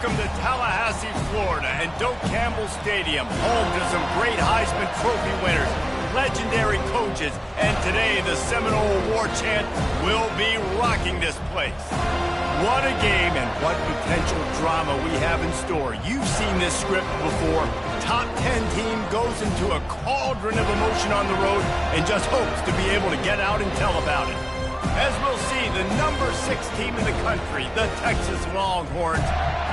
Welcome to Tallahassee, Florida, and Doak Campbell Stadium, home to some great Heisman Trophy winners, legendary coaches, and today the Seminole Award chant will be rocking this place. What a game and what potential drama we have in store. You've seen this script before. Top 10 team goes into a cauldron of emotion on the road and just hopes to be able to get out and tell about it. As we'll see, the number 6 team in the country, the Texas Longhorns,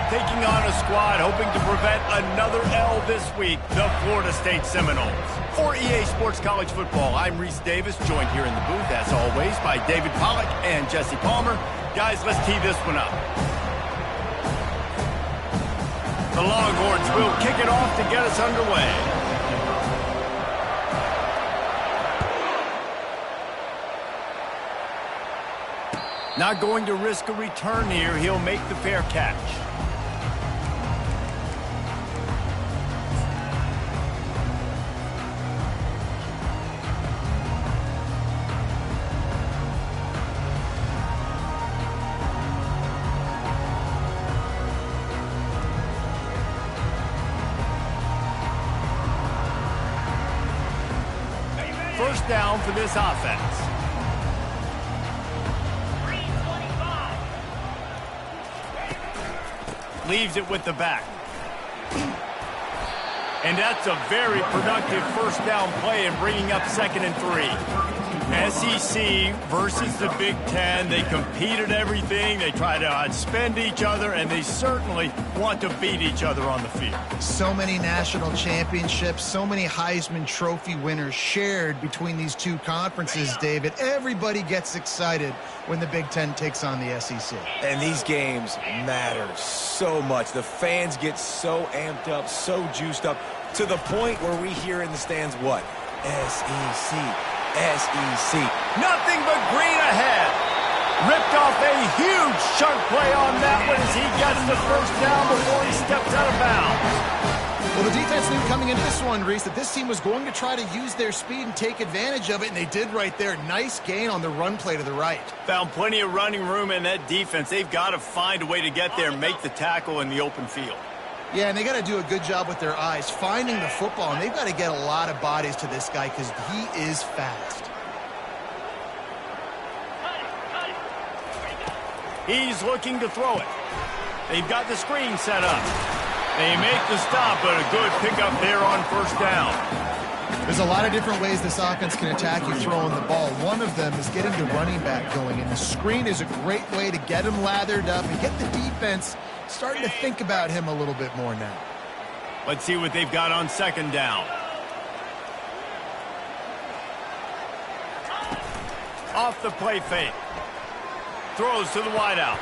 taking on a squad hoping to prevent another L this week, the Florida State Seminoles. For EA Sports College Football, I'm Reese Davis, joined here in the booth, as always, by David Pollack and Jesse Palmer. Guys, let's tee this one up. The Longhorns will kick it off to get us underway. Not going to risk a return here. He'll make the fair catch. First down for this offense. Leaves it with the back. And that's a very productive first down play in bringing up 2nd and 3. SEC versus the Big Ten. They compete at everything. They try to outspend each other, and they certainly want to beat each other on the field. So many national championships, so many Heisman Trophy winners shared between these two conferences, David. Everybody gets excited when the Big Ten takes on the SEC. And these games matter so much. The fans get so amped up, so juiced up, to the point where we hear in the stands what? SEC. SEC. Nothing but green ahead. Ripped off a huge chunk play on that one as he gets the first down before he steps out of bounds. Well, the defense knew coming into this one, Reese, that this team was going to try to use their speed and take advantage of it, and they did right there. Nice gain on the run play to the right. Found plenty of running room in that defense. They've got to find a way to get there and make the tackle in the open field. Yeah, and they got to do a good job with their eyes, finding the football, and they've got to get a lot of bodies to this guy because he is fast. He's looking to throw it. They've got the screen set up. They make the stop, but a good pickup there on first down. There's a lot of different ways this offense can attack you throwing the ball. One of them is getting the running back going, and the screen is a great way to get him lathered up and get the defense starting to think about him a little bit more now. Let's see what they've got on 2nd down. Off the play fake. Throws to the wideout.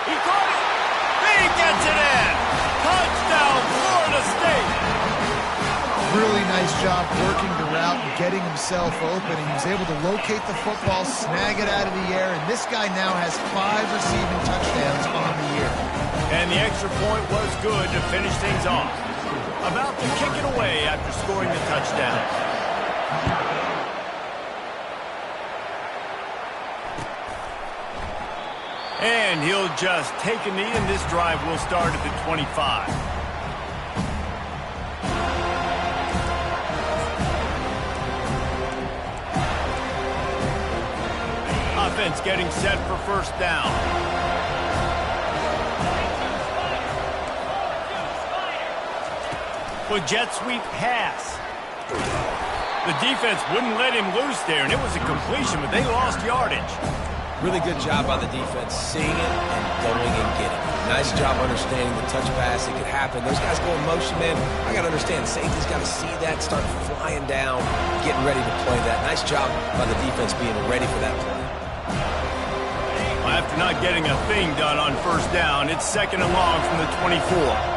He caught it. He gets it in. Touchdown, Florida State. Really nice job working the route and getting himself open. And he was able to locate the football, snag it out of the air, and this guy now has 5 receiving touchdowns on the year. And the extra point was good to finish things off. About to kick it away after scoring the touchdown. And he'll just take a knee, and this drive will start at the 25. Offense getting set for first down. With jet sweep pass. The defense wouldn't let him loose there, and it was a completion, but they lost yardage. Really good job by the defense, seeing it and going and getting it. Nice job understanding the touch pass. It could happen. Those guys go in motion, man. I got to understand, safety's got to see that, start flying down, getting ready to play that. Nice job by the defense being ready for that play. Well, after not getting a thing done on first down, it's 2nd and long from the 24.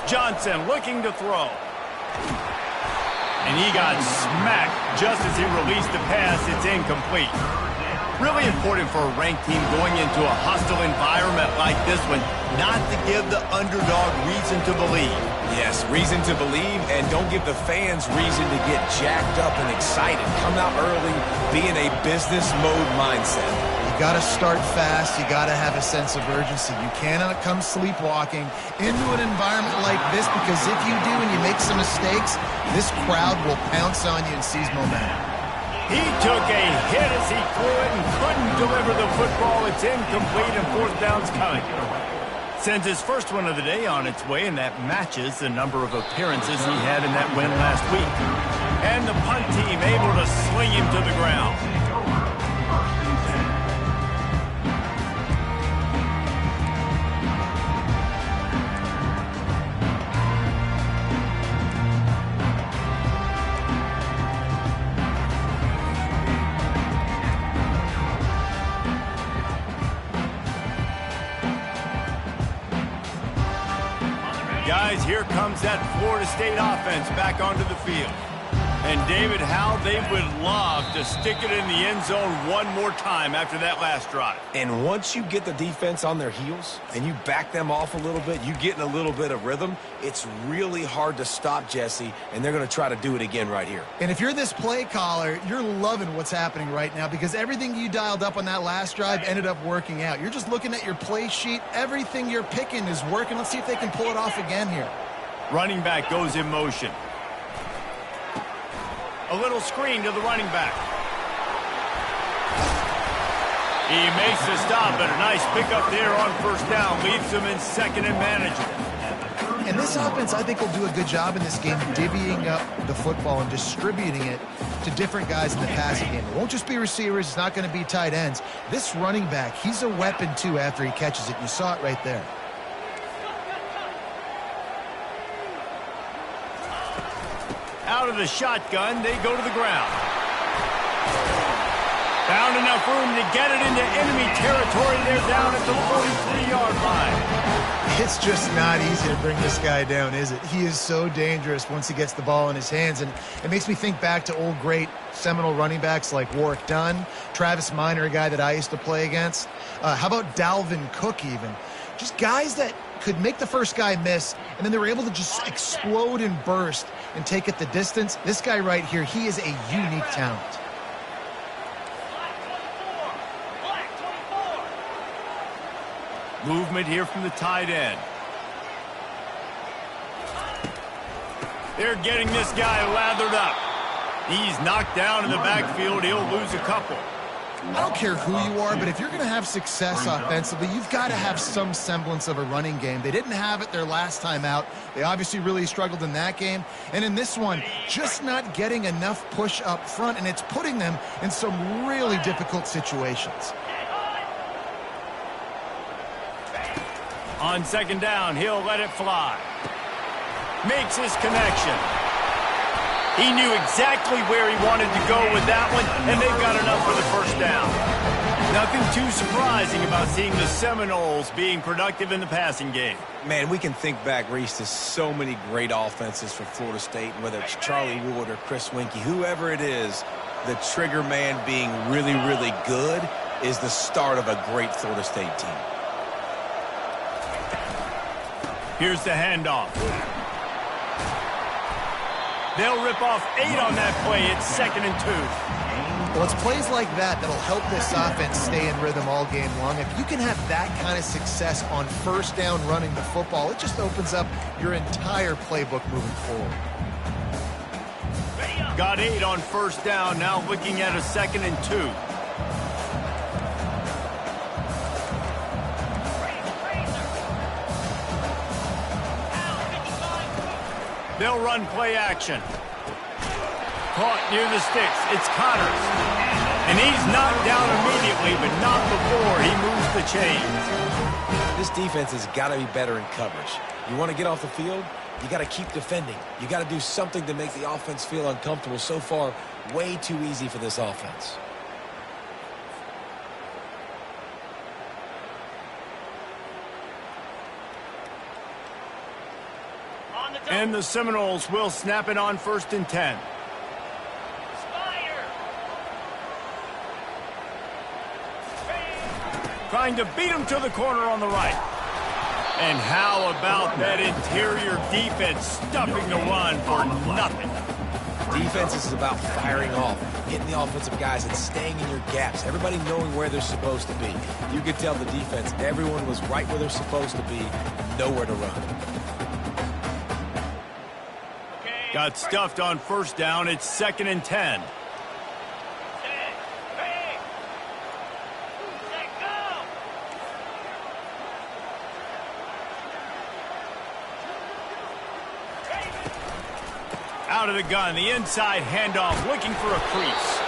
Johnson looking to throw. And he got smacked just as he released the pass. It's incomplete. Really important for a ranked team going into a hostile environment like this one, not to give the underdog reason to believe. Yes, reason to believe, and don't give the fans reason to get jacked up and excited. Come out early, be in a business mode mindset. got to start fast. You got to have a sense of urgency. You cannot come sleepwalking into an environment like this, because if you do and you make some mistakes, this crowd will pounce on you and seize momentum. He took a hit as he threw it and couldn't deliver the football. It's incomplete and fourth down's coming. Sends his first one of the day on its way, and that matches the number of appearances he had in that win last week. And the punt team able to sling him to the ground. Guys, here comes that Florida State offense back onto the field. And David, how they would love to stick it in the end zone one more time after that last drive. And once you get the defense on their heels and you back them off a little bit, you get in a little bit of rhythm, it's really hard to stop, Jesse, and they're going to try to do it again right here. And if you're this play caller, you're loving what's happening right now, because everything you dialed up on that last drive ended up working out. You're just looking at your play sheet. Everything you're picking is working. Let's see if they can pull it off again here. Running back goes in motion. A little screen to the running back. He makes the stop, but a nice pickup there on first down. Leaves him in second and manageable. And this offense, I think, will do a good job in this game divvying up the football and distributing it to different guys in the passing game. It won't just be receivers. It's not going to be tight ends. This running back, he's a weapon, too, after he catches it. You saw it right there. Out of the shotgun, they go to the ground. Found enough room to get it into enemy territory. They're down at the 43-yard line. It's just not easy to bring this guy down, is it? He is so dangerous once he gets the ball in his hands. And it makes me think back to old great Seminole running backs like Warwick Dunn, Travis Minor, a guy that I used to play against. How about Dalvin Cook even? Just guys that could make the first guy miss, and then they were able to just explode and burst and take it the distance. This guy right here, he is a unique talent. Movement here from the tight end. They're getting this guy lathered up. He's knocked down in the backfield. He'll lose a couple. I don't care who you are, but if you're going to have success offensively, you've got to have some semblance of a running game. They didn't have it their last time out. They obviously really struggled in that game. And in this one, just not getting enough push up front, and it's putting them in some really difficult situations. On second down, he'll let it fly. Makes his connection. He knew exactly where he wanted to go with that one, and they've got enough for the first down. Nothing too surprising about seeing the Seminoles being productive in the passing game. Man, we can think back, Reese, to so many great offenses for Florida State, whether it's Charlie Wood or Chris Winkie, whoever it is, the trigger man being really, really good is the start of a great Florida State team. Here's the handoff. They'll rip off 8 on that play. It's 2nd and 2. Well, it's plays like that that'll help this offense stay in rhythm all game long. If you can have that kind of success on first down running the football, it just opens up your entire playbook moving forward. Got 8 on first down. Now looking at a 2nd and 2. They'll run play action. Caught near the sticks. It's Connors. And he's knocked down immediately, but not before he moves the chains. This defense has got to be better in coverage. You want to get off the field, you got to keep defending. You got to do something to make the offense feel uncomfortable. So far, way too easy for this offense. And the Seminoles will snap it on 1st and 10. Trying to beat him to the corner on the right. And how about that interior defense stuffing the run for nothing? Defense is about firing off, hitting the offensive guys, and staying in your gaps. Everybody knowing where they're supposed to be. You could tell the defense, everyone was right where they're supposed to be, nowhere to run. Got stuffed on first down. It's 2nd and 10. Out of the gun, the inside handoff, looking for a crease.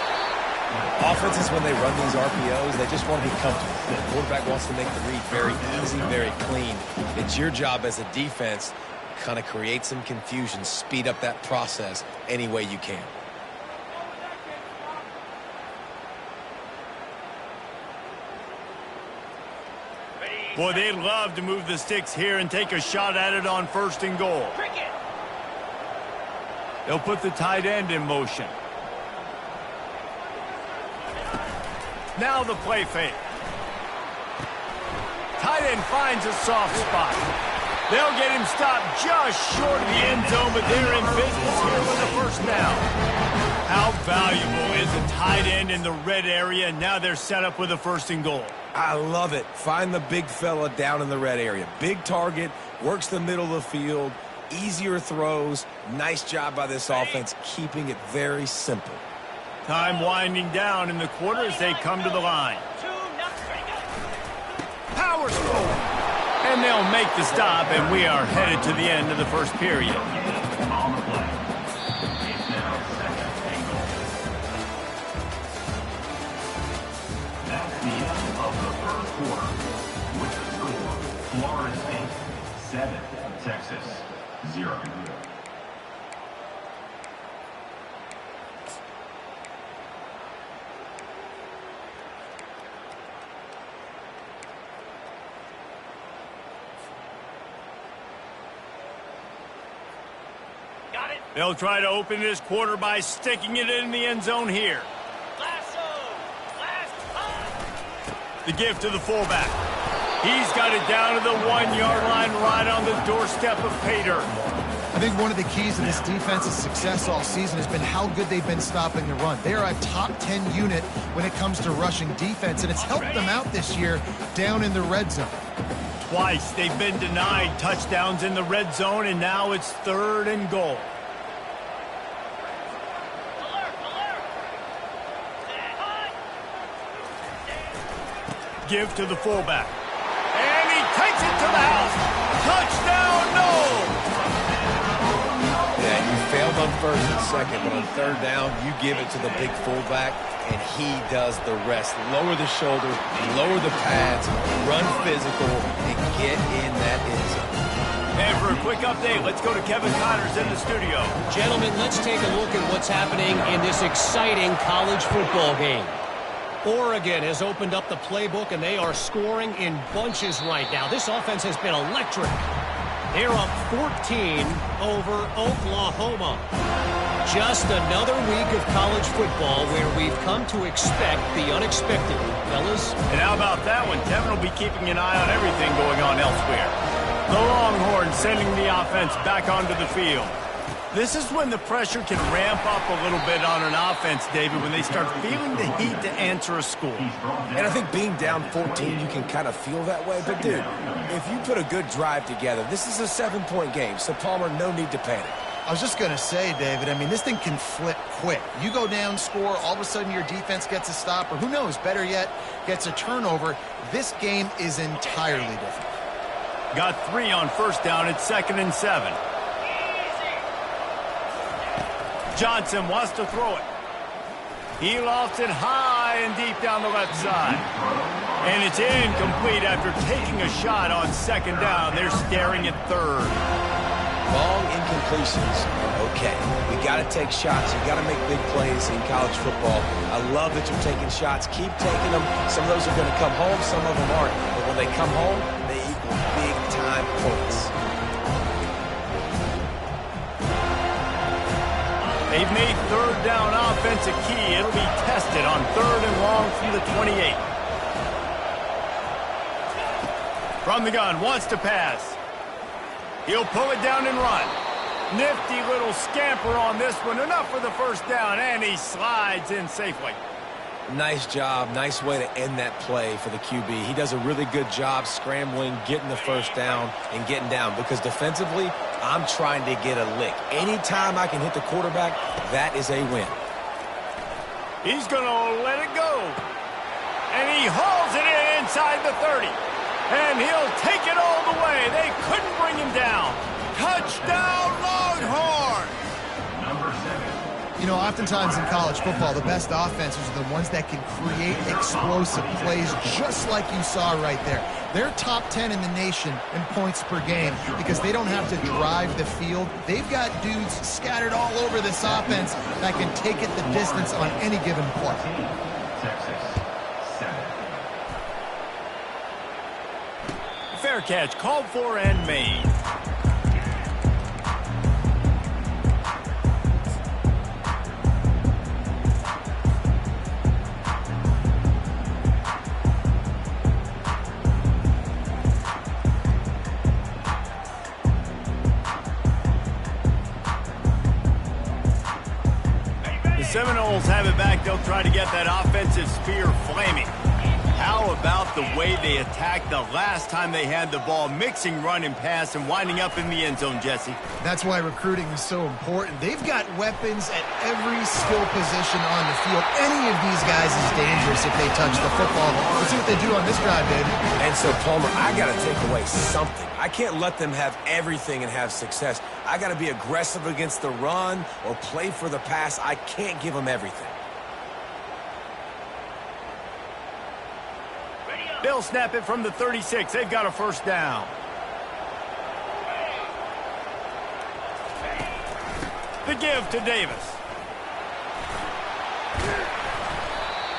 Offenses, when they run these RPOs, they just want to be comfortable. The quarterback wants to make the read very easy, very clean. It's your job as a defense to kind of create some confusion, speed up that process any way you can. Boy, they'd love to move the sticks here and take a shot at it on 1st and goal. They'll put the tight end in motion. Now the play fake. Tight end finds a soft spot. They'll get him stopped just short of the end zone, but they're in business here with the first down. How valuable is a tight end in the red area? Now they're set up with a 1st and goal. I love it. Find the big fella down in the red area. Big target, works the middle of the field, easier throws. Nice job by this offense, keeping it very simple. Time winding down in the quarter as they come to the line. Power stroke. And they'll make the stop, and we are headed to the end of the first period. That's the end of the first quarter. With the score, Florida State 7, Texas 0. They'll try to open this quarter by sticking it in the end zone here. The give to the fullback. He's got it down to the 1-yard line right on the doorstep of Pater. I think one of the keys to this defense's success all season has been how good they've been stopping the run. They are a top 10 unit when it comes to rushing defense, and it's helped them out this year down in the red zone. Twice they've been denied touchdowns in the red zone, and now it's 3rd and goal. Give to the fullback. And he takes it to the house. Touchdown, no! Yeah, you failed on 1st and 2nd, but on 3rd down, you give it to the big fullback, and he does the rest. Lower the shoulder, lower the pads, run physical, and get in that end zone. And for a quick update, let's go to Kevin Connors in the studio. Gentlemen, let's take a look at what's happening in this exciting college football game. Oregon has opened up the playbook, and they are scoring in bunches right now. This offense has been electric. They're up 14 over Oklahoma. Just another week of college football where we've come to expect the unexpected, fellas. And how about that one? Kevin will be keeping an eye on everything going on elsewhere. The Longhorns sending the offense back onto the field. This is when the pressure can ramp up a little bit on an offense, David, when they start feeling the heat to answer a score. And I think being down 14, you can kind of feel that way. But, dude, if you put a good drive together, this is a 7-point game. So, Palmer, no need to panic. I was just going to say, David, I mean, this thing can flip quick. You go down, score, all of a sudden your defense gets a stop, or who knows, better yet, gets a turnover. This game is entirely different. Got 3 on first down. It's 2nd and 7. Johnson wants to throw it. He lofts it high and deep down the left side. And it's incomplete after taking a shot on 2nd down. They're staring at 3rd. Long incompletions are okay. We got to take shots. You got to make big plays in college football. I love that you're taking shots. Keep taking them. Some of those are going to come home. Some of them aren't. But when they come home, they equal big-time points. They've made 3rd down offense a key. It'll be tested on 3rd and long from the 28. From the gun, wants to pass. He'll pull it down and run. Nifty little scamper on this one. Enough for the first down, and he slides in safely. Nice job. Nice way to end that play for the QB. He does a really good job scrambling, getting the first down, and getting down. Because defensively, I'm trying to get a lick. Anytime I can hit the quarterback, that is a win. He's going to let it go. And he hauls it in inside the 30. And he'll take it all the way. They couldn't bring him down. Touchdown, Longhorns! Number 7. You know, oftentimes in college football, the best offenses are the ones that can create explosive plays just like you saw right there. They're top 10 in the nation in points per game because they don't have to drive the field. They've got dudes scattered all over this offense that can take it the distance on any given play. Texas 7. Fair catch called for and made. Seminoles have it back. They'll try to get that offensive spear flaming. How about the way they attacked the last time they had the ball, mixing run and pass and winding up in the end zone, Jesse? That's why recruiting is so important. They've got weapons at every skill position on the field. Any of these guys is dangerous if they touch the football. Let's see what they do on this drive, baby. And so, Palmer, I got to take away something. I can't let them have everything and have success. I got to be aggressive against the run or play for the pass. I can't give them everything. They'll snap it from the 36. They've got a first down. The give to Davis.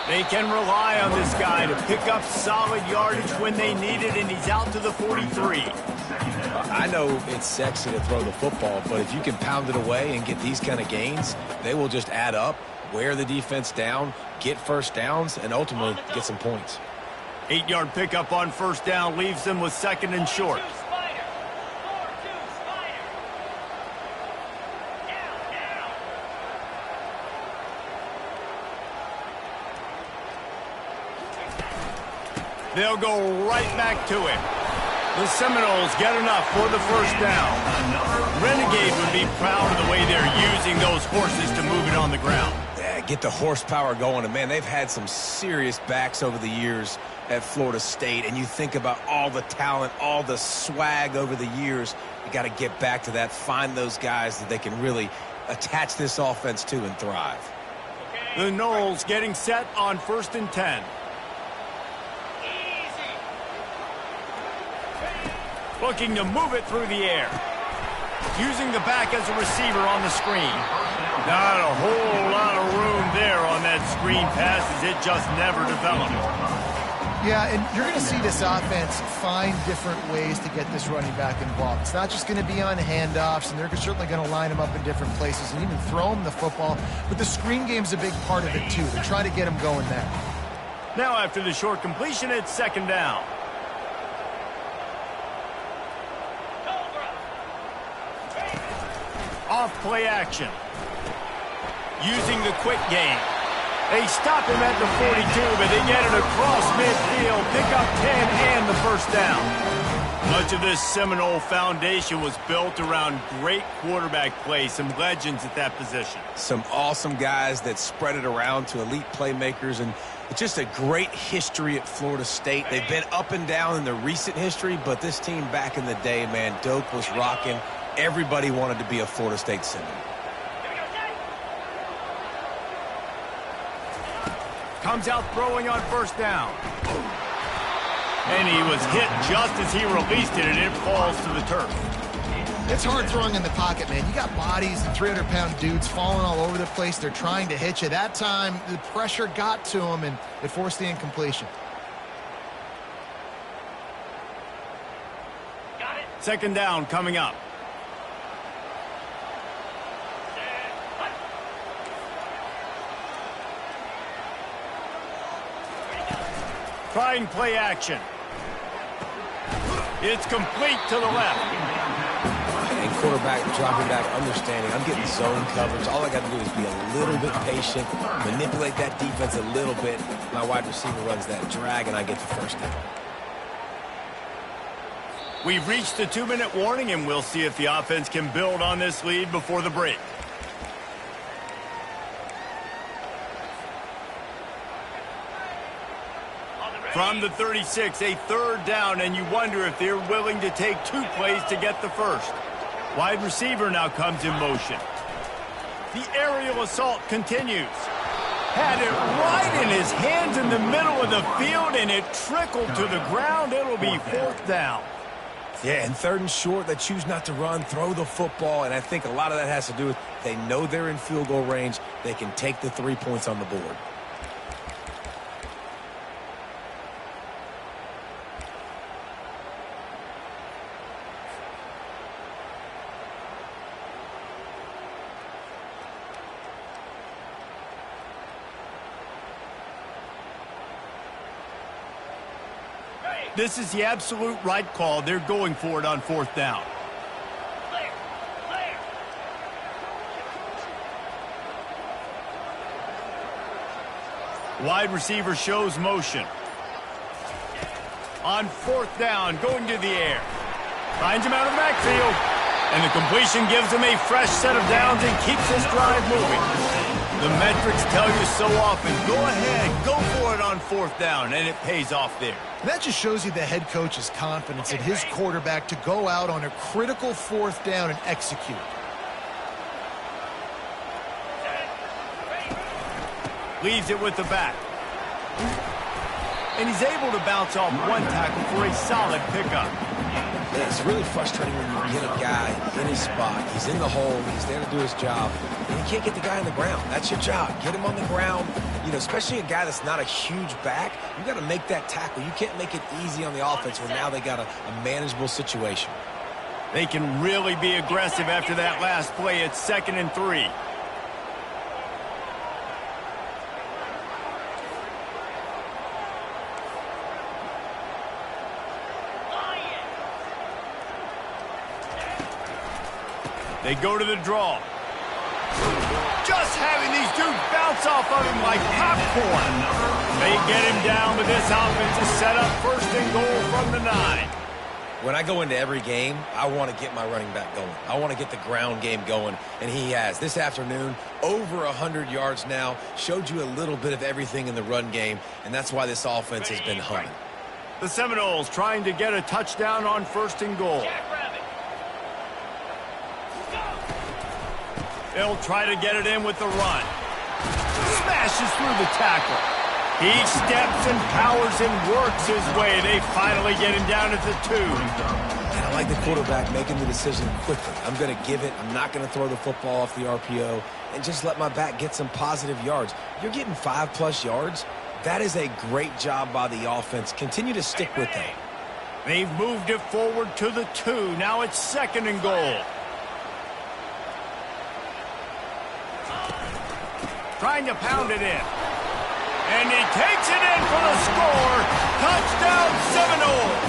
They can rely on this guy to pick up solid yardage when they need it, and he's out to the 43. I know it's sexy to throw the football, but if you can pound it away and get these kind of gains, they will just add up, wear the defense down, get first downs, and ultimately get some points. 8-yard pickup on first down leaves them with second and short. They'll go right back to him. The Seminoles get enough for the first down. Renegade would be proud of the way they're using those horses to move it on the ground. Yeah, get the horsepower going. And, man, they've had some serious backs over the years at Florida State. And you think about all the talent, all the swag over the years. You got to get back to that, find those guys that they can really attach this offense to and thrive. The Noles getting set on 1st and 10. Looking to move it through the air. Using the back as a receiver on the screen. Not a whole lot of room there on that screen pass as it just never developed. Yeah, and you're going to see this offense find different ways to get this running back involved. It's not just going to be on handoffs, and they're certainly going to line him up in different places and even throw him the football. But the screen game's a big part of it, too. They're trying to get him going there. Now after the short completion, it's second down. Off play action. Using the quick game. They stop him at the 42, but they get it across midfield. Pick up 10 and the first down. Much of this Seminole foundation was built around great quarterback play. Some legends at that position. Some awesome guys that spread it around to elite playmakers, and it's just a great history at Florida State. They've been up and down in the recent history, but this team back in the day, man, Doak was rocking. Everybody wanted to be a Florida State Seminole. Comes out throwing on first down. And he was hit just as he released it, and it falls to the turf. It's hard throwing in the pocket, man. You got bodies and 300-pound dudes falling all over the place. They're trying to hit you. That time, the pressure got to him, and it forced the incompletion. Second down coming up. Trying play action. It's complete to the left. And quarterback dropping back, understanding I'm getting zone coverage. All I got to do is be a little bit patient, manipulate that defense a little bit. My wide receiver runs that drag, and I get the first down. We've reached the 2-minute warning, and we'll see if the offense can build on this lead before the break. From the 36, a third down, and you wonder if they're willing to take 2 plays to get the first. Wide receiver now comes in motion. The aerial assault continues. Had it right in his hands in the middle of the field, and it trickled to the ground. It'll be 4th down. Yeah, and 3rd and short, they choose not to run, throw the football, and I think a lot of that has to do with they know they're in field goal range. They can take the 3 points on the board. This is the absolute right call. They're going for it on 4th down. Wide receiver shows motion. On 4th down, going to the air. Finds him out of the backfield. And the completion gives him a fresh set of downs and keeps this drive moving. The metrics tell you so often, go ahead, go for it on 4th down, and it pays off there. That just shows you the head coach's confidence in his quarterback to go out on a critical 4th down and execute. Leaves it with the back. And he's able to bounce off 1 tackle for a solid pickup. Yeah, it's really frustrating when you get a guy in his spot. He's in the hole. He's there to do his job. And you can't get the guy on the ground. That's your job. Get him on the ground. You know, especially a guy that's not a huge back. You got to make that tackle. You can't make it easy on the offense when now they got a manageable situation. They can really be aggressive after that last play. It's 2nd and 3. They go to the draw. Just having these dudes bounce off of him like popcorn. They get him down, but this offense is set up 1st and goal from the 9. When I go into every game, I want to get my running back going. I want to get the ground game going, and he has. This afternoon, over 100 yards now, showed you a little bit of everything in the run game, and that's why this offense has been humming. The Seminoles trying to get a touchdown on 1st and goal. They'll try to get it in with the run. Smashes through the tackle. He steps and powers and works his way. They finally get him down at the 2. And I like the quarterback making the decision quickly. I'm going to give it. I'm not going to throw the football off the RPO and just let my back get some positive yards. You're getting 5+ yards. That is a great job by the offense. Continue to stick with that. They've moved it forward to the 2. Now it's 2nd and goal. Trying to pound it in. And he takes it in for the score. Touchdown, Seminoles.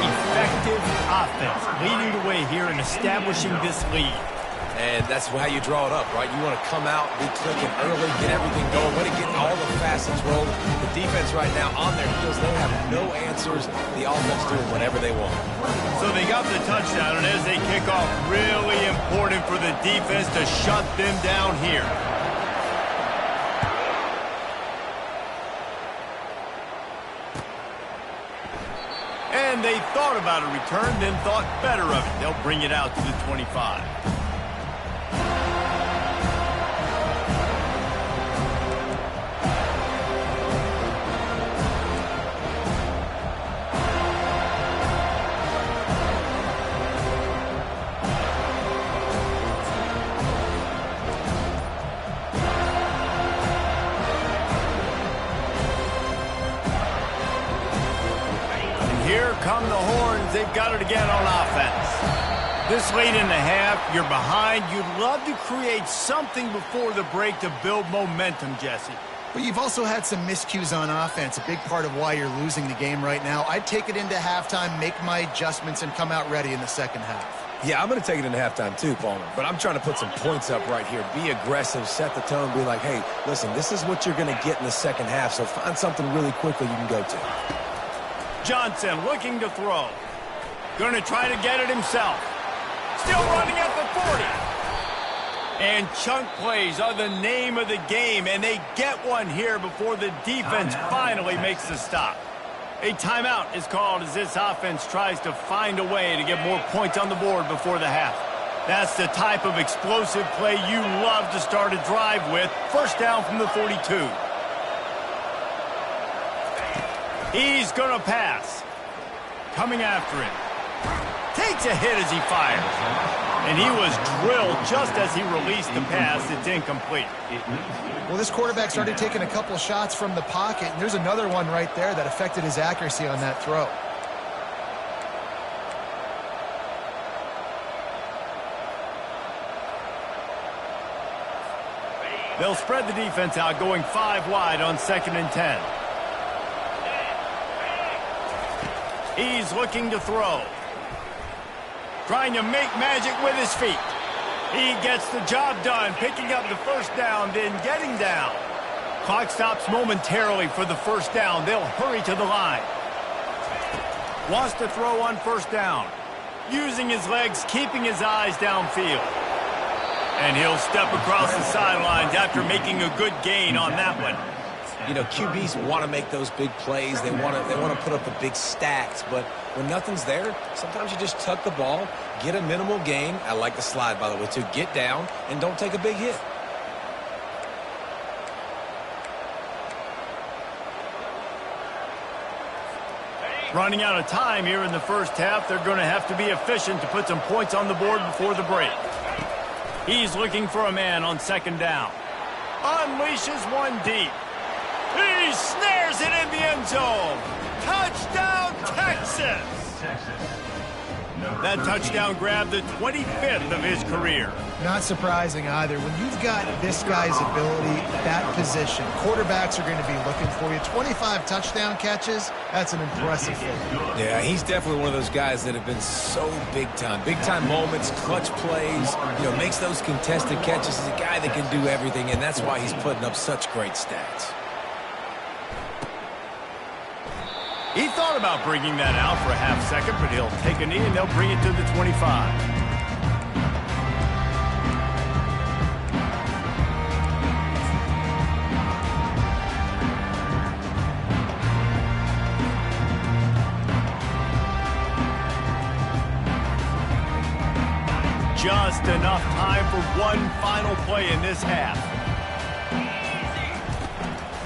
Effective offense leading the way here in establishing this lead. And that's how you draw it up, right? You want to come out, be clicking early, get everything going, want to get all the facets rolling. The defense right now on their heels, they have no answers. The offense doing whatever they want. So they got the touchdown, and as they kick off, really important for the defense to shut them down here. And they thought about a return, then thought better of it. They'll bring it out to the 25. Here come the horns. They've got it again on offense. This late in the half, you're behind. You'd love to create something before the break to build momentum, Jesse. But you've also had some miscues on offense, a big part of why you're losing the game right now. I'd take it into halftime, make my adjustments, and come out ready in the 2nd half. Yeah, I'm going to take it into halftime too, Palmer. But I'm trying to put some points up right here. Be aggressive, set the tone, be like, hey, listen, this is what you're going to get in the second half, so find something really quickly you can go to. Johnson looking to throw. Going to try to get it himself. Still running at the 40. And chunk plays are the name of the game, and they get one here before the defense finally makes the stop. A timeout is called as this offense tries to find a way to get more points on the board before the half. That's the type of explosive play you love to start a drive with. First down from the 42. He's going to pass. Coming after him. Takes a hit as he fires. And he was drilled just as he released the pass. It's incomplete. Well, this quarterback started taking a couple shots from the pocket, and there's another one right there that affected his accuracy on that throw. They'll spread the defense out, going 5 wide on 2nd and 10. He's looking to throw. Trying to make magic with his feet. He gets the job done, picking up the first down, then getting down. Clock stops momentarily for the first down. They'll hurry to the line. Wants to throw on first down. Using his legs, keeping his eyes downfield. And he'll step across the sidelines after making a good gain on that one. You know, QBs want to make those big plays. They want to put up the big stacks. But when nothing's there, sometimes you just tuck the ball, get a minimal gain. I like the slide, by the way, too. Get down and don't take a big hit. Running out of time here in the first half. They're going to have to be efficient to put some points on the board before the break. He's looking for a man on 2nd down. Unleashes one deep. He snares it in the end zone. Touchdown, Texas! That touchdown grabbed the 25th of his career. Not surprising either. When you've got this guy's ability, that position, quarterbacks are going to be looking for you. 25 touchdown catches, that's an impressive thing. Yeah, he's definitely one of those guys that have been so big time. Big time moments, clutch plays, you know, makes those contested catches. He's a guy that can do everything, and that's why he's putting up such great stats. He thought about bringing that out for a half second, but he'll take a knee and they'll bring it to the 25. Just enough time for one final play in this half.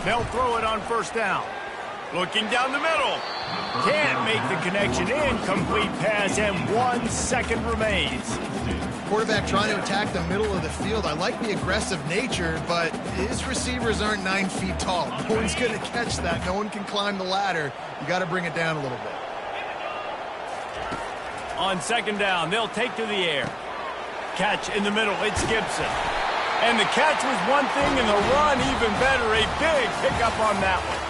They'll throw it on first down. Looking down the middle. Can't make the connection. Incomplete pass, and 1 second remains. Quarterback trying to attack the middle of the field. I like the aggressive nature, but his receivers aren't 9 feet tall. No one's going to catch that. No one can climb the ladder. You got to bring it down a little bit. On 2nd down, they'll take to the air. Catch in the middle. It's Gibson. And the catch was one thing, and the run even better. A big pickup on that one.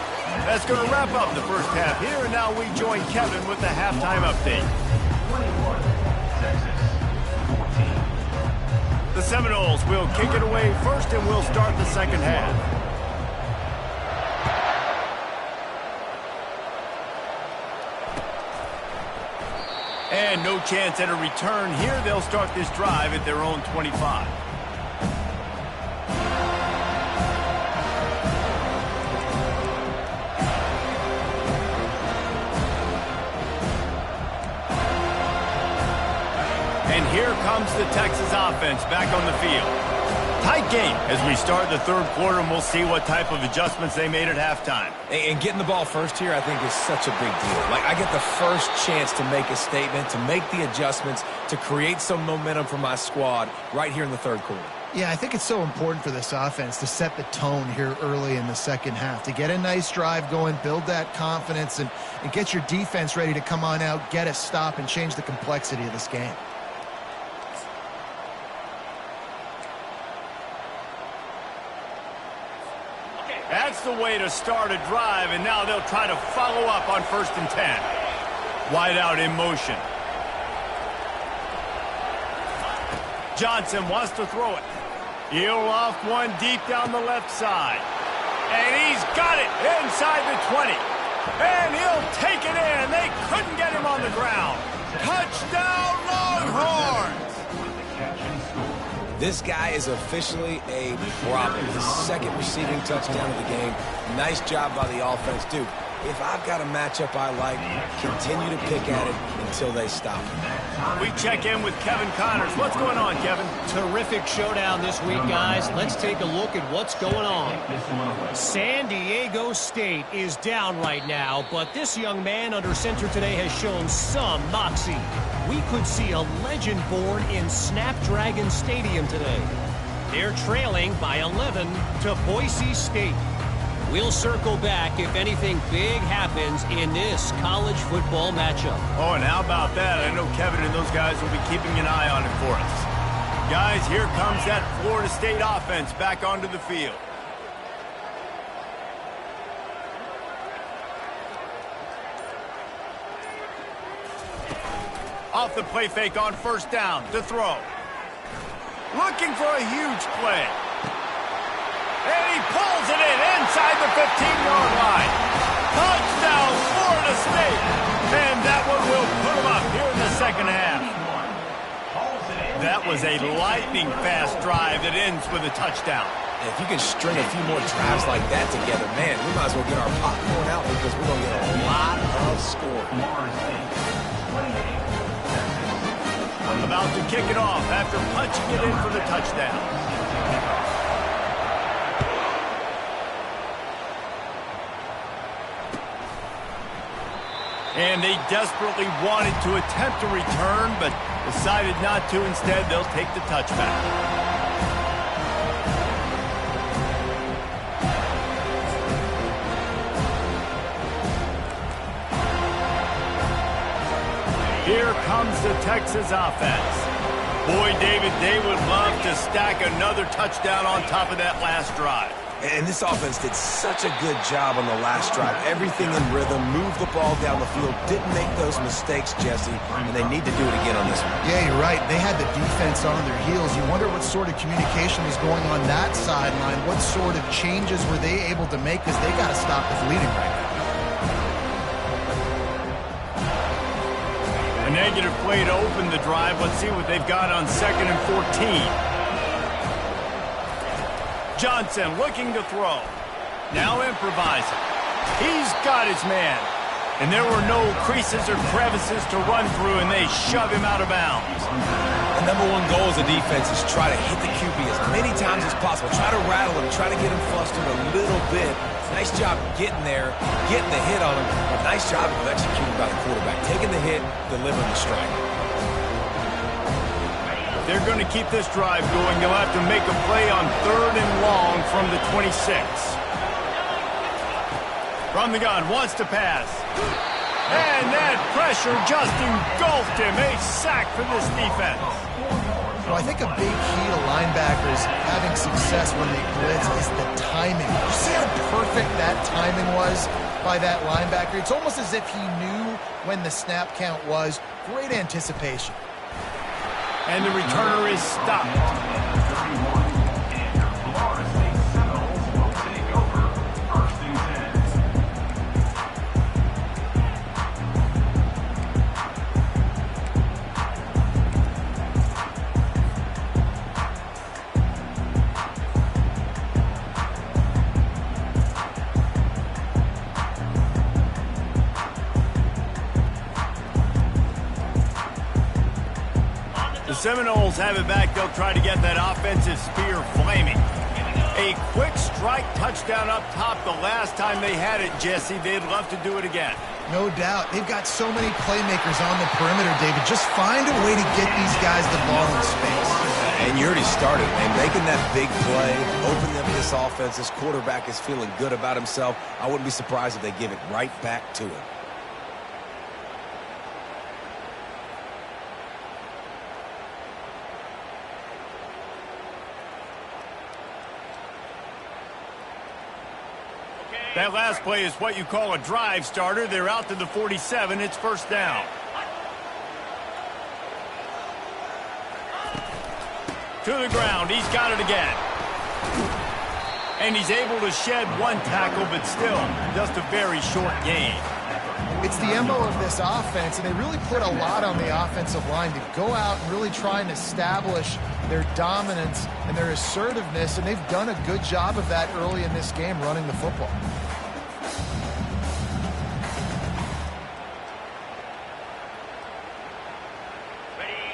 That's going to wrap up the first half here, and now we join Kevin with the halftime update. 21, Texas, 14. The Seminoles will kick it away first, and we'll start the second half. And no chance at a return here. They'll start this drive at their own 25. And here comes the Texas offense back on the field. Tight game as we start the third quarter, and we'll see what type of adjustments they made at halftime. And getting the ball first here, I think, is such a big deal. Like, I get the first chance to make a statement, to make the adjustments, to create some momentum for my squad right here in the third quarter. Yeah, I think it's so important for this offense to set the tone here early in the second half, to get a nice drive going, build that confidence, and get your defense ready to come on out, get a stop, and change the complexity of this game. That's the way to start a drive, and now they'll try to follow up on 1st and 10. Wide out in motion. Johnson wants to throw it. He'll off one deep down the left side. And he's got it inside the 20. And he'll take it in. They couldn't get him on the ground. Touchdown, Longhorns! This guy is officially a problem. His second receiving touchdown of the game. Nice job by the offense. Dude, if I've got a matchup I like, continue to pick at it until they stop. We check in with Kevin Connors. What's going on, Kevin? Terrific showdown this week, guys. Let's take a look at what's going on. San Diego State is down right now, but this young man under center today has shown some moxie. We could see a legend born in Snapdragon Stadium today. They're trailing by 11 to Boise State. We'll circle back if anything big happens in this college football matchup. Oh, and how about that? I know Kevin and those guys will be keeping an eye on it for us. Guys, here comes that Florida State offense back onto the field. Off the play fake on first down to throw. Looking for a huge play. And he pulls it in inside the 15-yard line. Touchdown, Florida State. And that one will put them up here in the second half. That was a lightning-fast drive that ends with a touchdown. And if you can string a few more drives like that together, man, we might as well get our popcorn out because we're going to get a lot of scoring. About to kick it off after punching it in for the touchdown. And they desperately wanted to attempt a return, but decided not to. Instead, they'll take the touchback. Here comes the Texas offense. Boy, David, they would love to stack another touchdown on top of that last drive. And this offense did such a good job on the last drive. Everything in rhythm, moved the ball down the field, didn't make those mistakes, Jesse, and they need to do it again on this one. Yeah, you're right. They had the defense on their heels. You wonder what sort of communication is going on that sideline. What sort of changes were they able to make, because they got to stop the bleeding right now. A negative play to open the drive. Let's see what they've got on 2nd and 14. Johnson looking to throw. Now improvising. He's got his man. And there were no creases or crevices to run through, and they shove him out of bounds. The number one goal as a defense is try to hit the QB as many times as possible. Try to rattle him, try to get him flustered a little bit. Nice job getting there, getting the hit on him. But nice job of executing by the quarterback. Taking the hit, delivering the strike. They're going to keep this drive going. They'll have to make a play on 3rd and long from the 26. From the gun, wants to pass. And that pressure just engulfed him. A sack for this defense. Well, I think a big key to linebackers having success when they blitz is the timing. You see how perfect that timing was by that linebacker? It's almost as if he knew when the snap count was. Great anticipation. And the returner is stopped. Seminoles have it back. They'll try to get that offensive spear flaming. A quick strike touchdown up top the last time they had it, Jesse. They'd love to do it again. No doubt. They've got so many playmakers on the perimeter, David. Just find a way to get these guys the ball in space. And you already started, man. Making that big play, opening up this offense. This quarterback is feeling good about himself. I wouldn't be surprised if they give it right back to him. That last play is what you call a drive starter. They're out to the 47. It's first down. To the ground. He's got it again. And he's able to shed one tackle, but still just a very short gain. It's the MO of this offense, and they really put a lot on the offensive line to go out and really try and establish their dominance and their assertiveness, and they've done a good job of that early in this game running the football.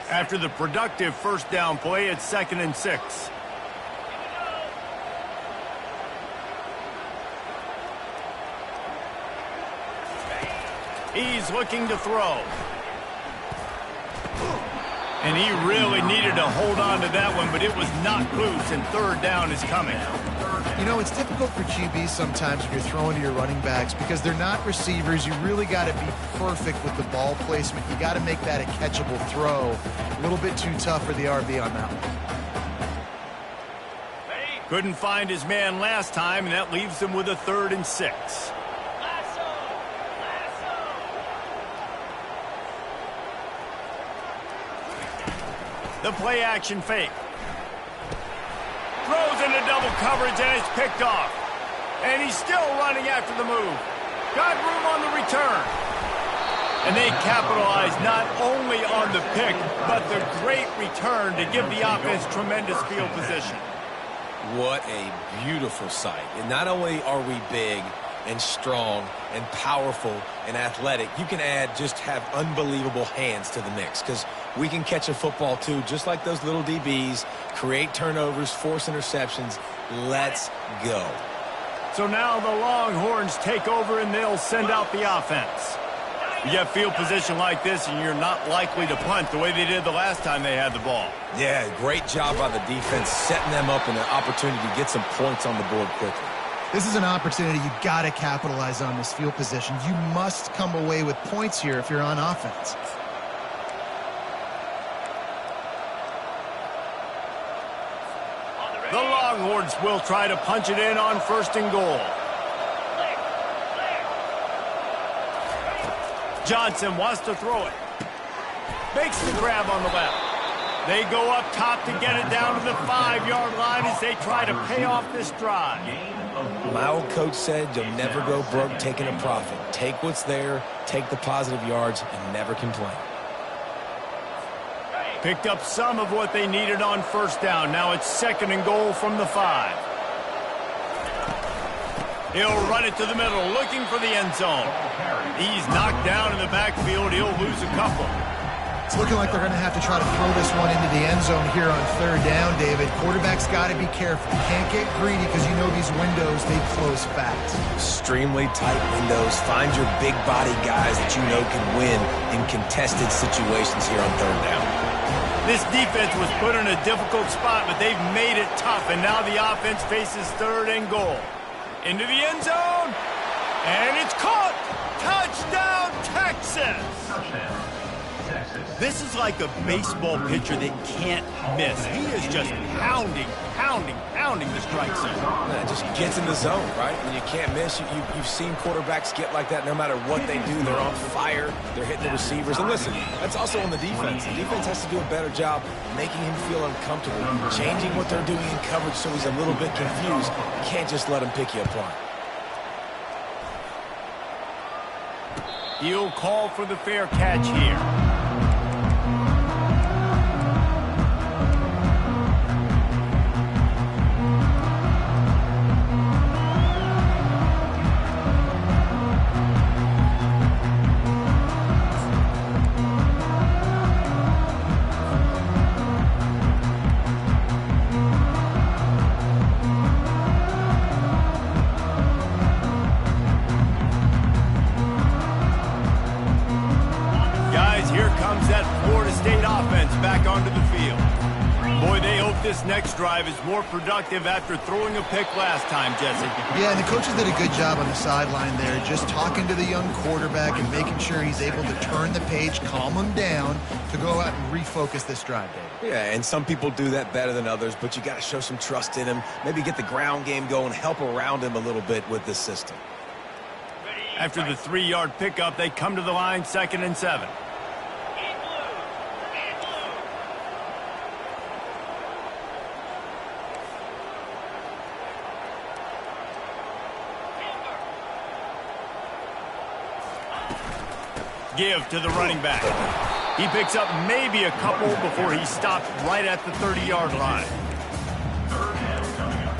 After the productive first down play, it's 2nd and 6. He's looking to throw. And he really needed to hold on to that one, but it was knocked loose, and 3rd down is coming. You know, it's difficult for QBs sometimes when you're throwing to your running backs because they're not receivers. You really got to be perfect with the ball placement. You got to make that a catchable throw. A little bit too tough for the RB on that one. Couldn't find his man last time, and that leaves him with a 3rd and 6. The play-action fake. Throws into double coverage, and it's picked off. And he's still running after the move. Got room on the return. And they capitalize not only on the pick, but the great return to give the offense tremendous field position. What a beautiful sight. And not only are we big and strong and powerful and athletic, you can have unbelievable hands to the mix, because we can catch a football too, just like those little DBs, create turnovers, force interceptions. Let's go. So now the Longhorns take over, and they'll send out the offense. You get field position like this, and you're not likely to punt the way they did the last time they had the ball. Yeah, great job by the defense, setting them up in an opportunity to get some points on the board quickly. This is an opportunity you got to capitalize on, this field position. You must come away with points here if you're on offense. The Longhorns will try to punch it in on 1st and goal. Johnson wants to throw it. Makes the grab on the left. They go up top to get it down to the 5-yard line as they try to pay off this drive. My old coach said you'll never go broke taking a profit. Take what's there, take the positive yards, and never complain. Picked up some of what they needed on 1st down. Now it's 2nd and goal from the 5. He'll run it to the middle, looking for the end zone. He's knocked down in the backfield. He'll lose a couple. It's looking like they're going to have to try to throw this one into the end zone here on 3rd down, David. Quarterback's got to be careful. You can't get greedy because you know these windows, they close fast. Extremely tight windows. Find your big body guys that you know can win in contested situations here on 3rd down. This defense was put in a difficult spot, but they've made it tough, and now the offense faces 3rd and goal. Into the end zone, and it's caught! Touchdown, Texas! Touchdown, Texas. This is like a baseball pitcher that can't miss. He is just pounding the strike zone. It just gets in the zone, right? When you can't miss, you've seen quarterbacks get like that no matter what they do. They're on fire. They're hitting the receivers. And listen, that's also on the defense. The defense has to do a better job making him feel uncomfortable, changing what they're doing in coverage so he's a little bit confused. You can't just let him pick you apart. He'll call for the fair catch here. Back onto the field. Boy, they hope this next drive is more productive after throwing a pick last time, Jesse. Yeah, and the coaches did a good job on the sideline there, just talking to the young quarterback and making sure he's able to turn the page, calm him down, to go out and refocus this drive, David. Yeah, and some people do that better than others, but you got to show some trust in him, maybe get the ground game going, help around him a little bit with this system. After the 3-yard pickup, they come to the line, 2nd and 7. Give to the running back. He picks up maybe a couple before he stopped right at the 30-yard line. Third down coming up.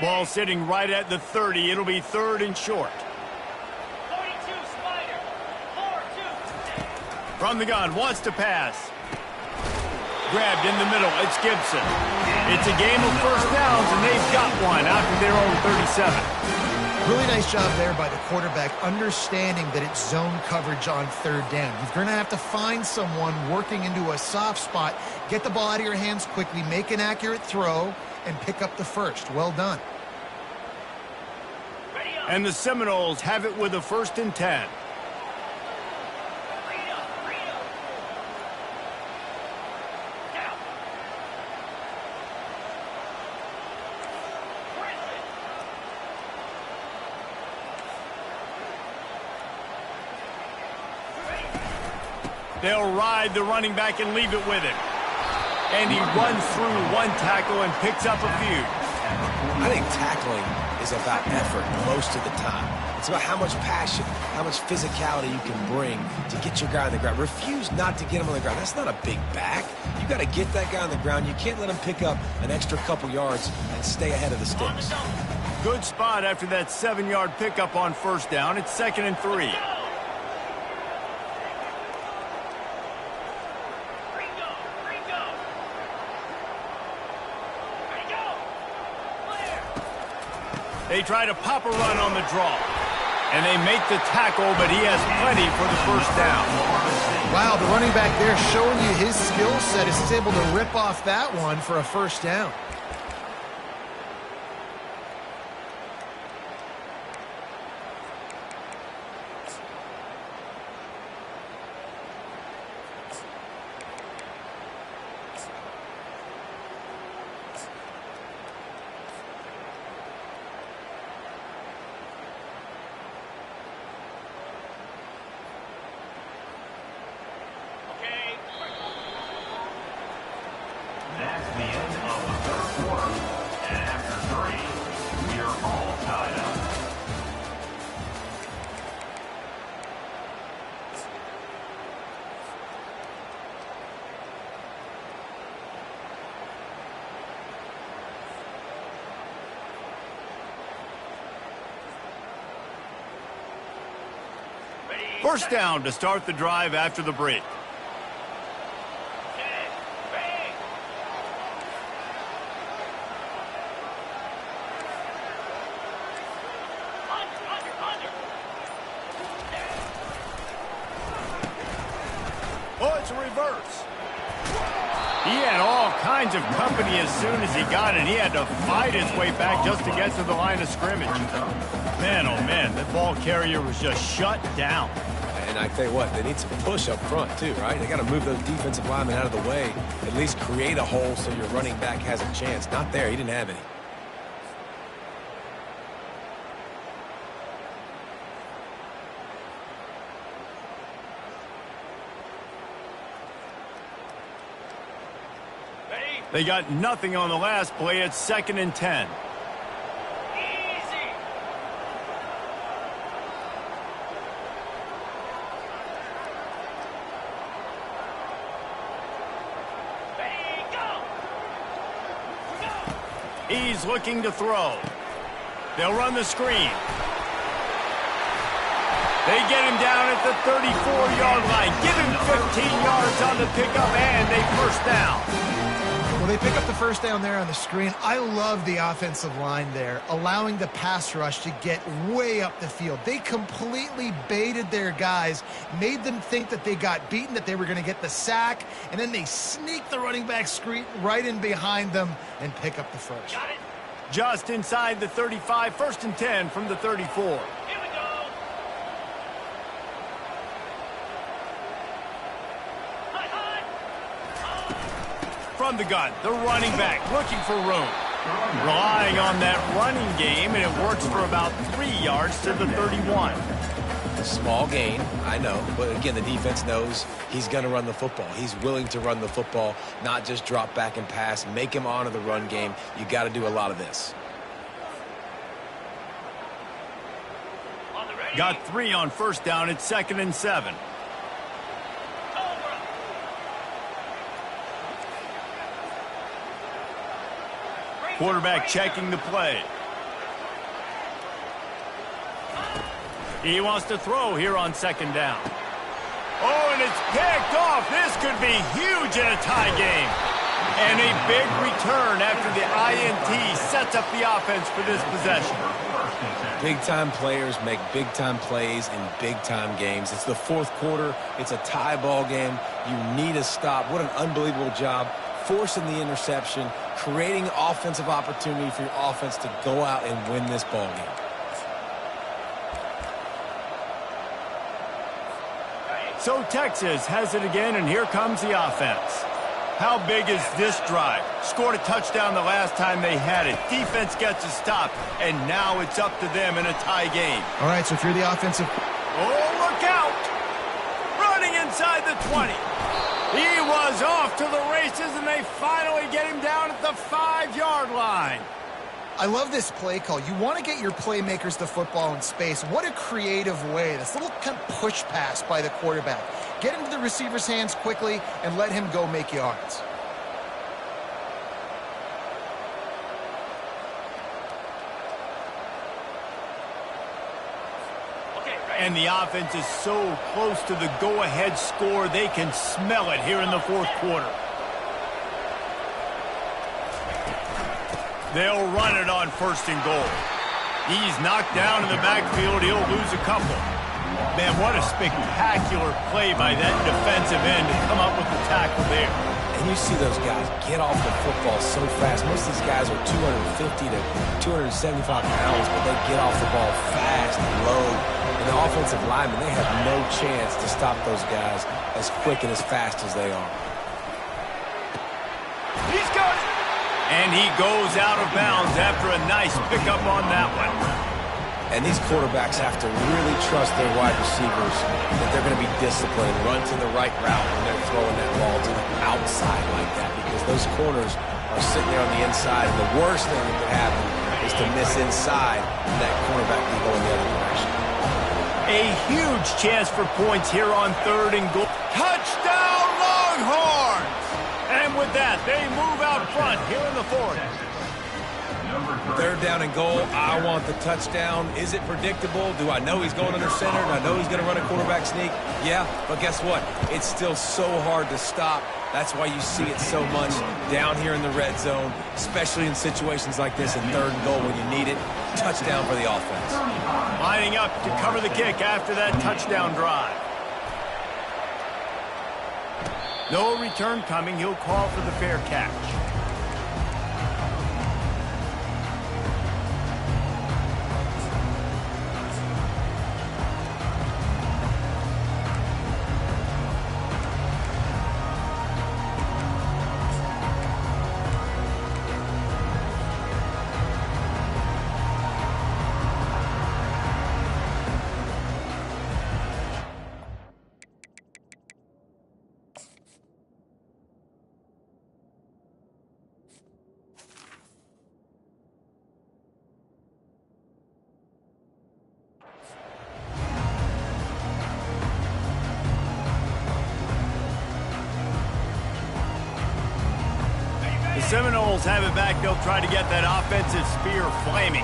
Ball sitting right at the 30. It'll be third and short. 42 Spider. 4-2. From the gun, wants to pass. Grabbed in the middle. It's Gibson. It's a game of first downs, and they've got one out to their own 37. Really nice job there by the quarterback, understanding that it's zone coverage on third down. You're going to have to find someone working into a soft spot, get the ball out of your hands quickly, make an accurate throw, and pick up the first. Well done. And the Seminoles have it with a 1st and 10. They'll ride the running back and leave it with him. And he runs through one tackle and picks up a few. I think tackling is about effort most of the time. It's about how much passion, how much physicality you can bring to get your guy on the ground. Refuse not to get him on the ground. That's not a big back. You got to get that guy on the ground. You can't let him pick up an extra couple yards and stay ahead of the sticks. Good spot after that 7-yard pickup on first down. It's 2nd and 3. They try to pop a run on the draw. And they make the tackle, but he has plenty for the first down. Wow, the running back there showing you his skill set is he's able to rip off that one for a first down. That's the end of the third quarter. And after 3, we are all tied up. First down to start the drive after the break. Oh, it's a reverse. He had all kinds of company as soon as he got it. He had to fight his way back just to get to the line of scrimmage. Man, oh man, that ball carrier was just shut down. And I tell you what, they need some push up front too, right? They got to move those defensive linemen out of the way, at least create a hole so your running back has a chance. Not there, he didn't have any. They got nothing on the last play. It's 2nd and 10. He's looking to throw. They'll run the screen. They get him down at the 34-yard line. Give him 15 yards on the pickup, and they first down. Well, they pick up the first down there on the screen. I love the offensive line there, allowing the pass rush to get way up the field. They completely baited their guys, made them think that they got beaten, that they were going to get the sack, and then they sneak the running back screen right in behind them and pick up the first. Got it. Just inside the 35, 1st and 10 from the 34. Here we go. From the gun, the running back looking for room. Relying on that running game, and it works for about 3 yards to the 31. Small gain, I know. But again, the defense knows he's going to run the football. He's willing to run the football, not just drop back and pass. Make him honor the run game. You got to do a lot of this. Got 3 on first down. It's 2nd and 7. Quarterback checking the play. He wants to throw here on 2nd down. Oh, and it's picked off. This could be huge in a tie game. And a big return after the INT sets up the offense for this possession. Big-time players make big-time plays in big-time games. It's the 4th quarter. It's a tie ball game. You need a stop. What an unbelievable job forcing the interception, creating offensive opportunity for your offense to go out and win this ball game. So Texas has it again, and here comes the offense. How big is this drive? Scored a touchdown the last time they had it. Defense gets a stop, and now it's up to them in a tie game. All right, so if you're the offensive... Oh, look out! Running inside the 20. He was off to the races, and they finally get him down at the 5-yard line. I love this play call. You want to get your playmakers the football in space. What a creative way. This little kind of push pass by the quarterback. Get into the receiver's hands quickly and let him go make yards. And the offense is so close to the go-ahead score, they can smell it here in the 4th quarter. They'll run it on 1st and goal. He's knocked down in the backfield. He'll lose a couple. Man, what a spectacular play by that defensive end to come up with the tackle there. And you see those guys get off the football so fast. Most of these guys are 250 to 275 pounds, but they get off the ball fast and low. And the offensive linemen, they have no chance to stop those guys as quick and as fast as they are. He's got it. And he goes out of bounds after a nice pickup on that one. And these quarterbacks have to really trust their wide receivers that they're going to be disciplined, run to the right route when they're throwing that ball to the outside like that, because those corners are sitting there on the inside. And the worst thing that could happen is to miss inside, and that cornerback can go in the other direction. A huge chance for points here on 3rd and goal. Touchdown, Longhorns! And with that, they move out front here in the 4th. 3rd down and goal. I want the touchdown. Is it predictable? Do I know he's going under center? Do I know he's going to run a quarterback sneak? Yeah, but guess what? It's still so hard to stop. That's why you see it so much down here in the red zone, especially in situations like this in 3rd and goal when you need it. Touchdown for the offense. Lining up to cover the kick after that touchdown drive. No return coming. He'll call for the fair catch. The Seminoles have it back. They'll try to get that offensive spear flaming.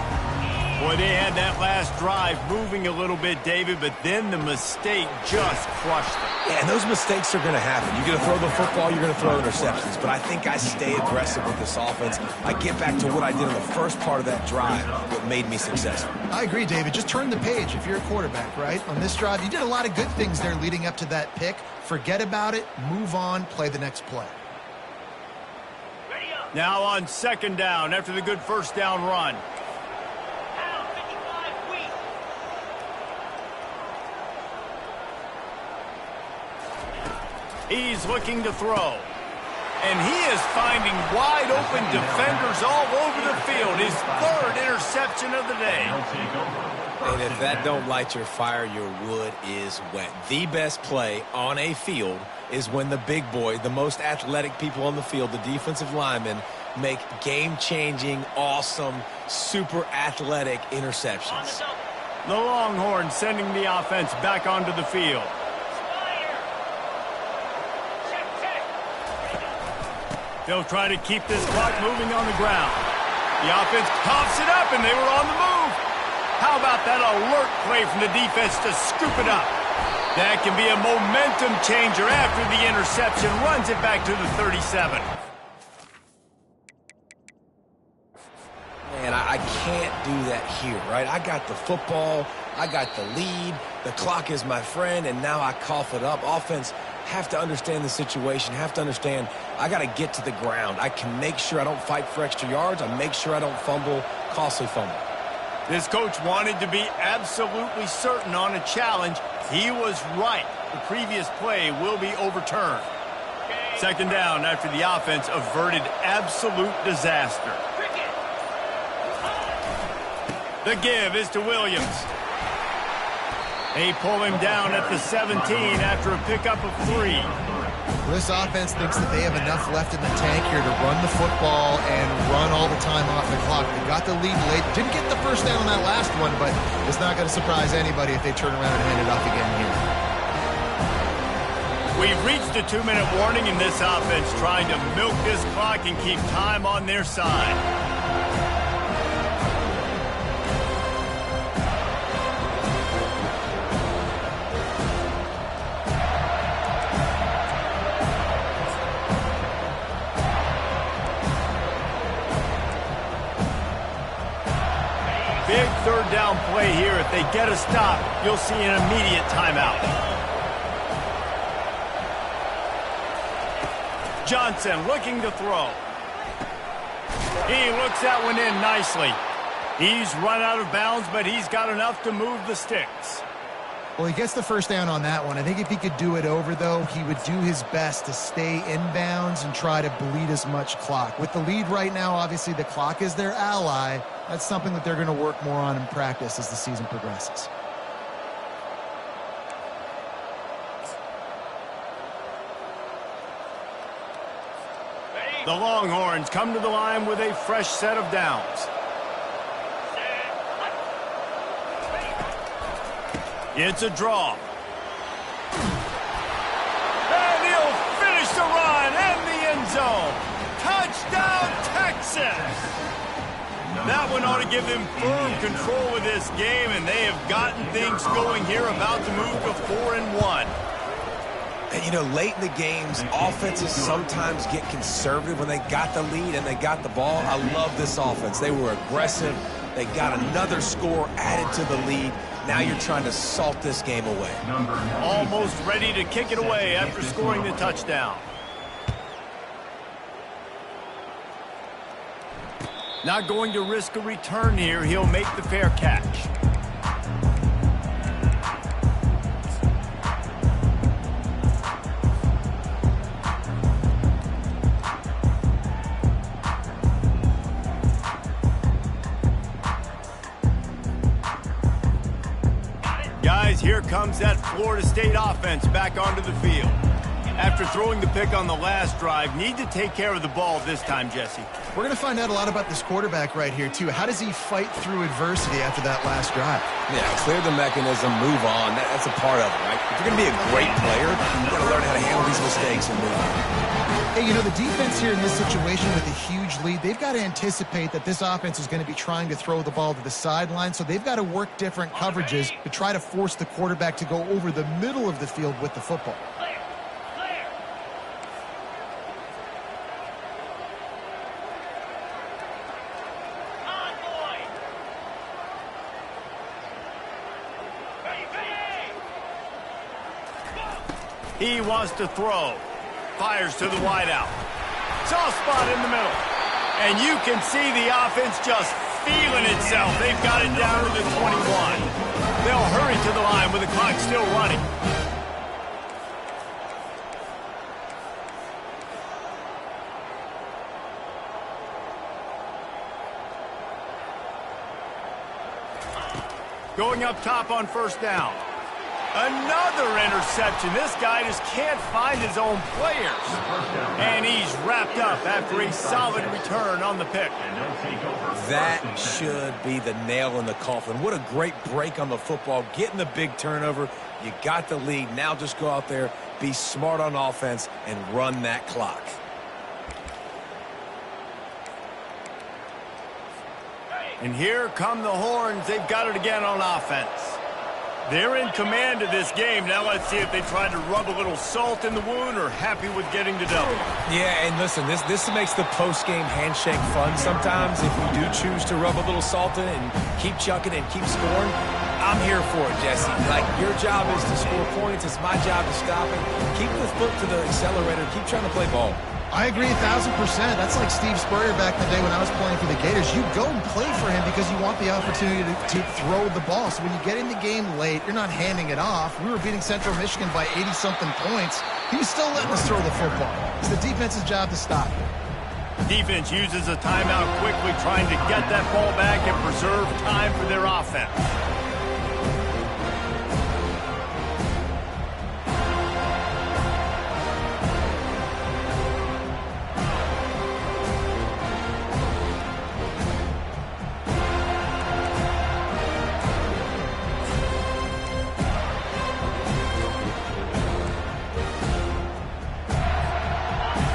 Boy, they had that last drive moving a little bit, David, but then the mistake just crushed them. Yeah, and those mistakes are going to happen. You're going to throw the football, you're going to throw interceptions. But I think I stay aggressive with this offense. I get back to what I did in the first part of that drive, what made me successful. I agree, David. Just turn the page if you're a quarterback, right? On this drive, you did a lot of good things there leading up to that pick. Forget about it, move on, play the next play. Now on 2nd down after the good 1st down run. He's looking to throw. And he is finding wide open defenders all over the field. field, his third interception of the day. They'll take over. And if that don't light your fire, your wood is wet. The best play on a field is when the big boy, the most athletic people on the field, the defensive linemen, make game-changing, awesome, super athletic interceptions. The Longhorns sending the offense back onto the field. They'll try to keep this clock moving on the ground. The offense coughs it up, and they were on the move. How about that alert play from the defense to scoop it up? That can be a momentum changer after the interception. Runs it back to the 37. Man, I can't do that here, right? I got the football. I got the lead. The clock is my friend, and now I cough it up. Offense have to understand the situation, have to understand I got to get to the ground. I can make sure I don't fight for extra yards. I make sure I don't fumble, costly fumble. This coach wanted to be absolutely certain on a challenge. He was right. The previous play will be overturned. Second down after the offense averted absolute disaster. The give is to Williams. They pull him down at the 17 after a pickup of 3. This offense thinks that they have enough left in the tank here to run the football and run all the time off the clock. They got the lead late. Didn't get the first down on that last one, but it's not going to surprise anybody if they turn around and hand it off again here. We've reached a 2-minute warning in this offense, trying to milk this clock and keep time on their side. Big third down play here. If they get a stop, you'll see an immediate timeout. Johnson looking to throw. He looks that one in nicely. He's run out of bounds, but he's got enough to move the sticks. Well, he gets the first down on that one. I think if he could do it over, though, he would do his best to stay inbounds and try to bleed as much clock. With the lead right now, obviously the clock is their ally. That's something that they're going to work more on in practice as the season progresses. The Longhorns come to the line with a fresh set of downs. It's a draw. And he'll finish the run and the end zone. Touchdown, Texas! That one ought to give them firm control of this game, and they have gotten things going here, about to move to 4-1. And, you know, late in the games, offenses sometimes get conservative when they got the lead and they got the ball. I love this offense. They were aggressive. They got another score added to the lead. Now you're trying to salt this game away. Almost ready to kick it away after scoring the touchdown. Not going to risk a return here. He'll make the fair catch. Guys, here comes that Florida State offense back onto the field. After throwing the pick on the last drive, need to take care of the ball this time, Jesse. We're going to find out a lot about this quarterback right here, too. How does he fight through adversity after that last drive? Yeah, clear the mechanism, move on. That's a part of it, right? If you're going to be a great player, you've got to learn how to handle these mistakes and move on. Hey, you know, the defense here in this situation with a huge lead, they've got to anticipate that this offense is going to be trying to throw the ball to the sideline, so they've got to work different coverages to try to force the quarterback to go over the middle of the field with the football. He wants to throw. Fires to the wideout. Soft spot in the middle. And you can see the offense just feeling itself. They've got it down to the 21. They'll hurry to the line with the clock still running. Going up top on first down. Another interception. This guy just can't find his own players. And he's wrapped up after a solid return on the pick. That should be the nail in the coffin. What a great break on the football. Getting the big turnover. You got the lead. Now just go out there, be smart on offense, and run that clock. And here come the horns. They've got it again on offense. They're in command of this game. Now let's see if they try to rub a little salt in the wound or happy with getting the double. Yeah, and listen, this makes the post-game handshake fun sometimes. If you do choose to rub a little salt in it and keep chucking and keep scoring, I'm here for it, Jesse. Like, your job is to score points. It's my job to stop it. Keep the foot to the accelerator. Keep trying to play ball. I agree 1,000%. That's like Steve Spurrier back in the day when I was playing for the Gators. You go and play for him because you want the opportunity to throw the ball. So when you get in the game late, you're not handing it off. We were beating Central Michigan by 80-something points. He was still letting us throw the football. It's the defense's job to stop it. Defense uses a timeout quickly, trying to get that ball back and preserve time for their offense.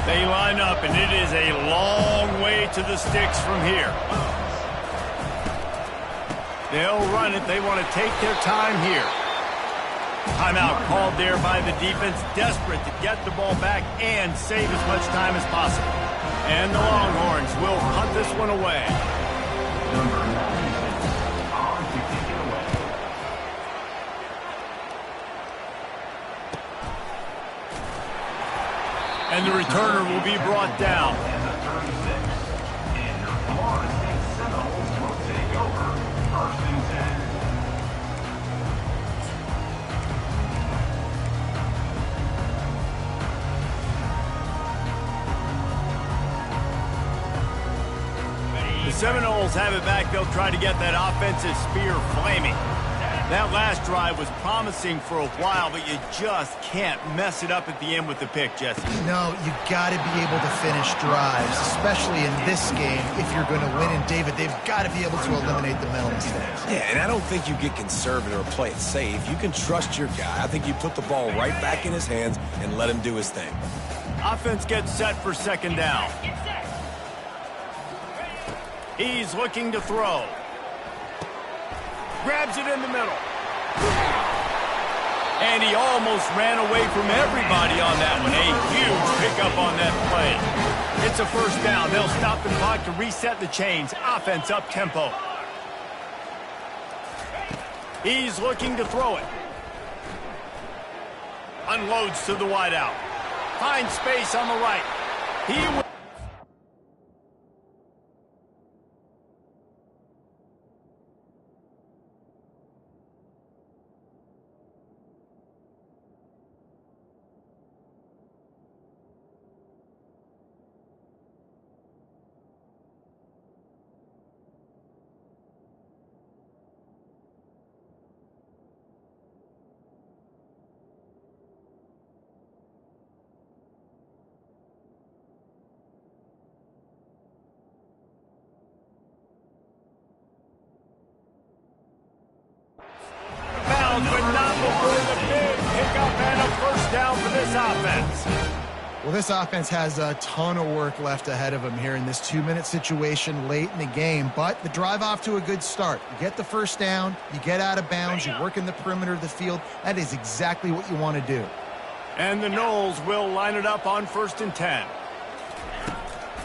They line up, and it is a long way to the sticks from here. They'll run it. They want to take their time here. Timeout called there by the defense, desperate to get the ball back and save as much time as possible. And the Longhorns will punt this one away. Number 9 on to kick it away. And the returner will be brought down. And the 36. And your Florida State Seminoles will take over 1st and 10. The Seminoles have it back. They'll try to get that offensive spear flaming. That last drive was promising for a while, but you just can't mess it up at the end with the pick, Jesse. No, you got to be able to finish drives, especially in this game. If you're going to win, and David, they've got to be able to eliminate the mental mistakes. Yeah, and I don't think you get conservative or play it safe. You can trust your guy. I think you put the ball right back in his hands and let him do his thing. Offense gets set for second down. He's looking to throw. Grabs it in the middle. And he almost ran away from everybody on that one. A huge pickup on that play. It's a first down. They'll stop the clock to reset the chains. Offense up tempo. He's looking to throw it. Unloads to the wideout. Finds space on the right. He will. But not before the big pickup and a first down for this offense. Well, this offense has a ton of work left ahead of them here in this 2-minute situation late in the game, but the drive off to a good start. You get the first down, you get out of bounds, you work in the perimeter of the field. That is exactly what you want to do. And the Noles will line it up on 1st and 10.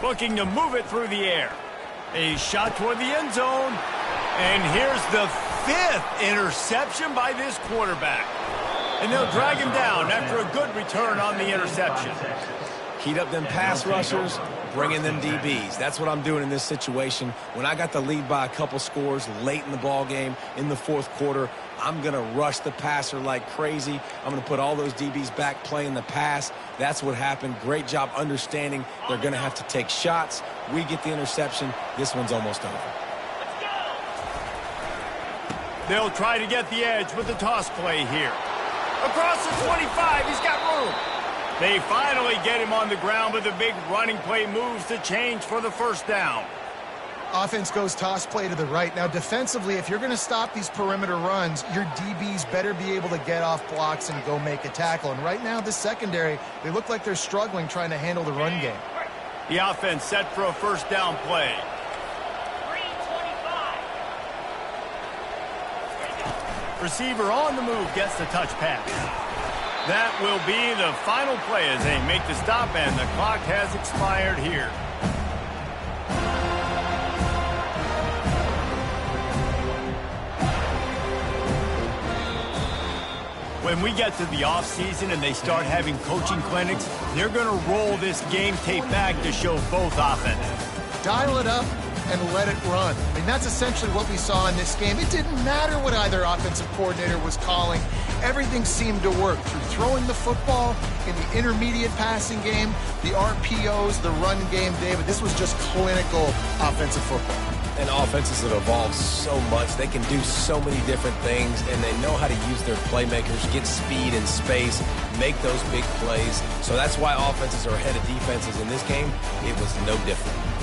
Looking to move it through the air. A shot toward the end zone. And here's the 5th interception by this quarterback. And they'll drag him down after a good return on the interception. Heat up them pass rushers, bring in them DBs. That's what I'm doing in this situation. When I got the lead by a couple scores late in the ball game in the 4th quarter, I'm going to rush the passer like crazy. I'm going to put all those DBs back playing the pass. That's what happened. Great job understanding they're going to have to take shots. We get the interception. This one's almost over. They'll try to get the edge with the toss play here. Across the 25, he's got room. They finally get him on the ground, but the big running play moves the change for the first down. Offense goes toss play to the right. Now, defensively, if you're going to stop these perimeter runs, your DBs better be able to get off blocks and go make a tackle. And right now, this secondary, they look like they're struggling trying to handle the run game. The offense set for a first down play. 325. Receiver on the move gets the touch pass. That will be the final play as they make the stop, and the clock has expired here. When we get to the offseason and they start having coaching clinics, they're going to roll this game tape back to show both offenses. Dial it up and let it run. I mean, that's essentially what we saw in this game. It didn't matter what either offensive coordinator was calling. Everything seemed to work through throwing the football in the intermediate passing game, the RPOs, the run game, David. This was just clinical offensive football. And offenses have evolved so much. They can do so many different things, and they know how to use their playmakers, get speed and space, make those big plays. So that's why offenses are ahead of defenses in this game. It was no different.